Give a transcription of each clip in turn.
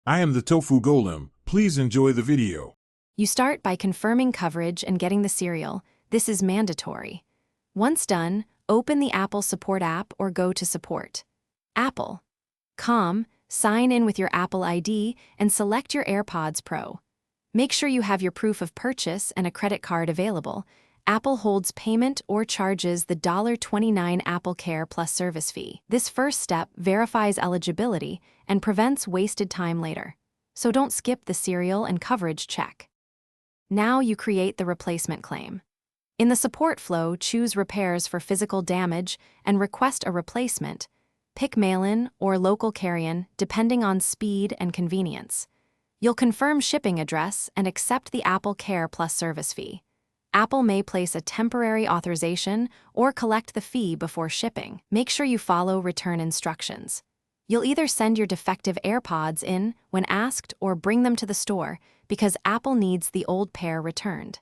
I am the Tofu Golem. Please enjoy the video. You start by confirming coverage and getting the serial. This is mandatory. Once done, open the Apple Support app or go to Support. Apple.com, sign in with your Apple ID, and select your AirPods Pro. Make sure you have your proof of purchase and a credit card available. Apple holds payment or charges the $29 Applecare plus service fee. This first step verifies eligibility and prevents wasted time later. So don't skip the serial and coverage check. Now you create the replacement claim. In the support flow, choose repairs for physical damage and request a replacement. Pick mail-in or local carry-in depending on speed and convenience. You'll confirm shipping address and accept the Applecare plus service fee. Apple may place a temporary authorization or collect the fee before shipping. Make sure you follow return instructions. You'll either send your defective AirPods in when asked or bring them to the store because Apple needs the old pair returned.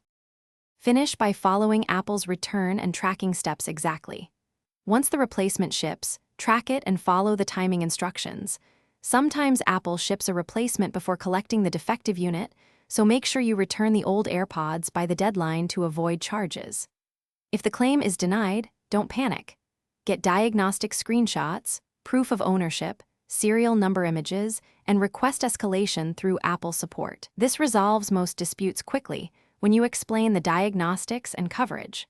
Finish by following Apple's return and tracking steps exactly. Once the replacement ships, track it and follow the timing instructions. Sometimes Apple ships a replacement before collecting the defective unit, so make sure you return the old AirPods by the deadline to avoid charges. If the claim is denied, don't panic. Get diagnostic screenshots, proof of ownership, serial number images, and request escalation through Apple Support. This resolves most disputes quickly when you explain the diagnostics and coverage.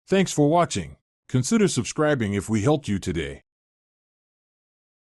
Thanks for watching. Consider subscribing if we helped you today.